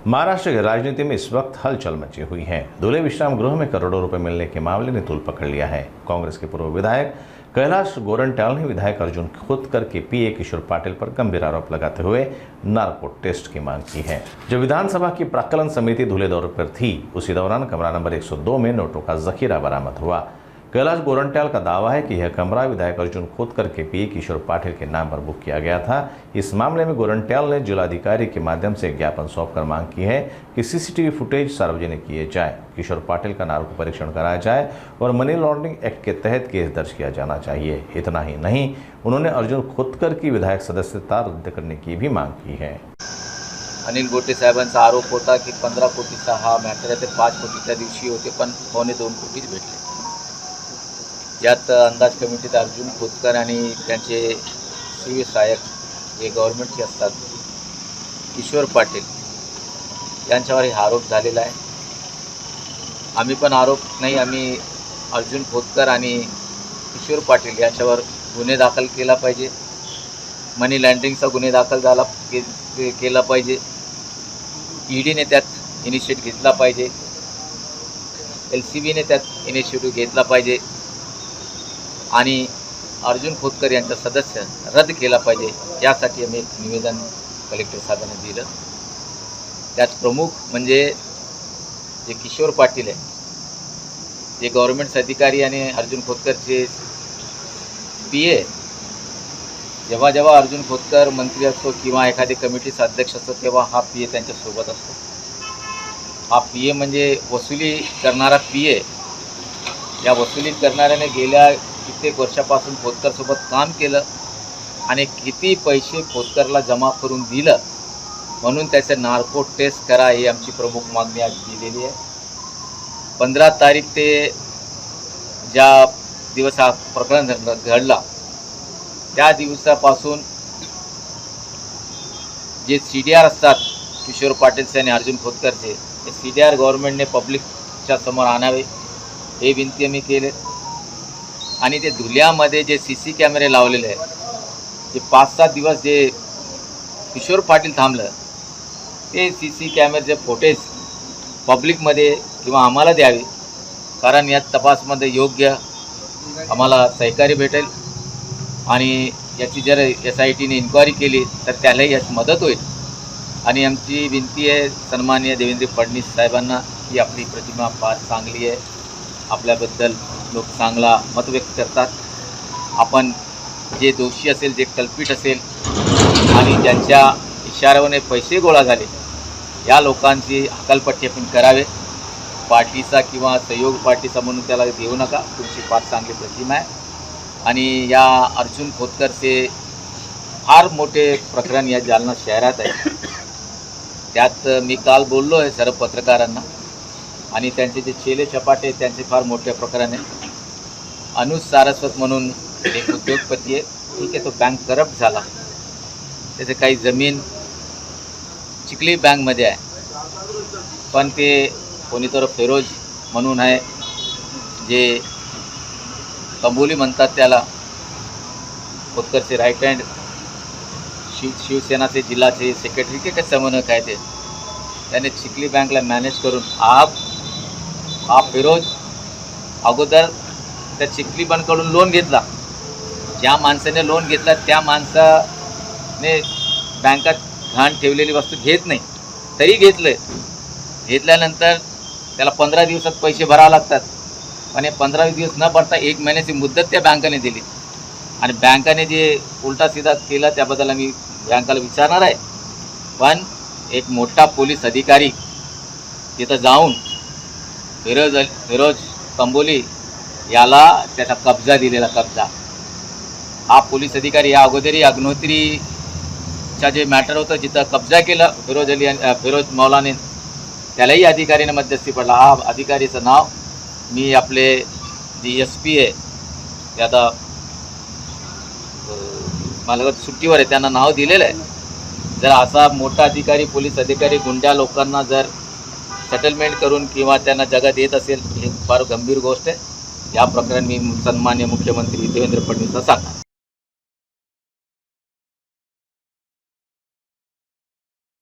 महाराष्ट्र की राजनीति में इस वक्त हलचल मची हुई है। दूल्हे विश्राम गृह में करोड़ों रुपए मिलने के मामले ने तूल पकड़ लिया है। कांग्रेस के पूर्व विधायक कैलाश गोरंट्याल ने विधायक अर्जुन खोतकर के पीए किशोर पाटिल पर गंभीर आरोप लगाते हुए नार्को टेस्ट की मांग की है। जब विधानसभा की प्राक्कलन समिति दूल्हे दौरे पर थी, उसी दौरान कमरा नंबर 102 में नोटों का जखीरा बरामद हुआ। कैलाश गोरंट्याल का दावा है कि यह कमरा विधायक अर्जुन खोतकर के पीए किशोर पाटिल के नाम पर बुक किया गया था। इस मामले में गोरंट्याल ने जिलाधिकारी के माध्यम से ज्ञापन सौंपकर मांग की है कि सीसीटीवी फुटेज सार्वजनिक किए जाए, किशोर पाटिल का नार्को परीक्षण कराया जाए और मनी लॉन्ड्रिंग एक्ट के तहत केस दर्ज किया जाना चाहिए। इतना ही नहीं, उन्होंने अर्जुन खोतकर की विधायक सदस्यता रद्द करने की भी मांग की है। अनिल गोटे साहेबांचा आरोप होता की 15 कोटीचा हा मॅटर आहे, ते 5 कोटीच्या दिवशी होते, पण 2.25 कोटीच भेटले। यात अंदाज कमिटीत अर्जुन खोतकर आणि त्यांचे सीए सहाय्यक जे गव्हर्नमेंटचे असतात किशोर पाटील यांच्यावर हा आरोप झालेला आहे। आम्ही पण आरोप नाही, आम्ही अर्जुन खोतकर आणि किशोर पाटील यांच्यावर गुन्हे दाखल केला पाहिजे, मनी लॉन्ड्रिंगचा गुन्हे दाखल केला पाहिजे, ईडीने त्यात इनिशिएटिव्ह घेतला पाहिजे, एलसीबीने त्यात इनिशिएटिव्ह घेतला पाहिजे आणि अर्जुन खोतकर यांचा सदस्य रद्द केला पाहिजे। यासाठी आम्ही एक निवेदन कलेक्टर साहेबांना दिलं। त्यात प्रमुख म्हणजे जे किशोर पाटील आहे, जे गव्हर्नमेंट अधिकारी आणि अर्जुन खोतकरचे पीए, जेव्हा जेव्हा अर्जुन खोतकर मंत्री असतो किंवा एखादी कमिटीचा अध्यक्ष असतो तेव्हा हा पीए त्यांच्यासोबत असतो। हा पीए म्हणजे वसुली करणारा पीए। या वसुली करणाऱ्याने गेल्या कित्येक वर्षापासून खोतकरसोबत काम केलं आणि किती पैसे खोतकरला जमा करून दिलं, म्हणून त्याचे नार्को टेस्ट करा ही आमची प्रमुख मागणी आज दिलेली आहे। 15 तारीख ते ज्या दिवस हा प्रकरण घडला त्या दिवसापासून जे सीडीआर असतात किशोर पाटीलचे आणि अर्जुन खोतकरचे, ते सीडीआर गव्हर्नमेंटने पब्लिकच्या समोर आणावे हे विनंती आम्ही केले। आणि ते धुल्यामध्ये जे सीसी कॅमेरे लावलेले आहेत, जे 5-7 दिवस जे किशोर पाटील थांबलं, ते सीसी कॅमेरेचे फुटेज पब्लिकमध्ये किंवा आम्हाला द्यावे, कारण या तपासमध्ये योग्य आम्हाला सहकार्य भेटेल आणि याची जर SITने इन्क्वायरी केली तर त्यालाही यात मदत होईल। आणि आमची विनंती आहे सन्माननीय देवेंद्र फडणवीस साहेबांना की आपली प्रतिमा फार चांगली आहे, आपल्याबद्दल लोक चांगला मत व्यक्त करतात। आपण जे दोषी असेल, जे कल्पित असेल आणि ज्यांच्या इशाऱ्याने पैसे गोळा झाले, या लोकांची हकालपट्टी आपण करावे। पार्टीचा किंवा सहयोग पार्टीचा म्हणून त्याला देऊ नका, तुमची फार चांगली प्रतिमा आहे। आणि या अर्जुन खोतकरचे फार मोठे प्रकरण या जालना शहरात आहे। त्यात मी काल बोललो आहे सर्व पत्रकारांना, आणि त्यांचे जे चेले चपाटे त्यांचे फार मोठे प्रकरण आहे। अनुज सारस्वत म्हणून एक उद्योगपती आहे, ठीक आहे, तो बँक करप्ट झाला, त्याचे काही जमीन चिखली बँकमध्ये आहे, पण ते कोणीतरी फिरोज म्हणून आहे, जे कंबोली म्हणतात त्याला, खोतकरचे राईट हँड, शिवसेनाचे जिल्ह्याचे सेक्रेटरी के समन्वयक आहे, त्याने चिखली बँकला मॅनेज करून हा फिरोज अगोदर त्या चिखली बँककडून लोन घेतला। ज्या माणसाने लोन घेतला त्या माणसाने बँकात घाण ठेवलेली वस्तू घेत नाही, तरी घेतल्यानंतर त्याला 15 दिवसात पैसे भरावे लागतात, आणि 15 दिवस न भरता 1 महिन्याची मुदत त्या बँकेने दिली, आणि बँकेने जे उलटा सीधा केला त्याबद्दल आम्ही बँकेला विचारणार आहे। पण एक मोठा पोलीस अधिकारी तिथं जाऊन फिरोज कंबोली याला त्याचा कब्जा दिलेला कब्जा, हा पोलीस अधिकारी या अगोदरही अग्निहोत्रीचा जे मॅटर होतं जिथं कब्जा केला फिरोज मौलाने, त्यालाही अधिकारीने मध्यस्थी पडला। हा अधिकारीचं नाव मी आपले जे SP आहे ते आता मला सुट्टीवर आहे, त्यांना नाव दिलेलं आहे। जर असा मोठा अधिकारी, पोलीस अधिकारी गुंड्या लोकांना जर सेटलमेंट करून किंवा त्यांना जगा देत असेल, ही फार गंभीर गोष्ट आहे। या प्रकरणी मी सन्मान्य मुख्यमंत्री देवेंद्र फडणवीसला सांगणार।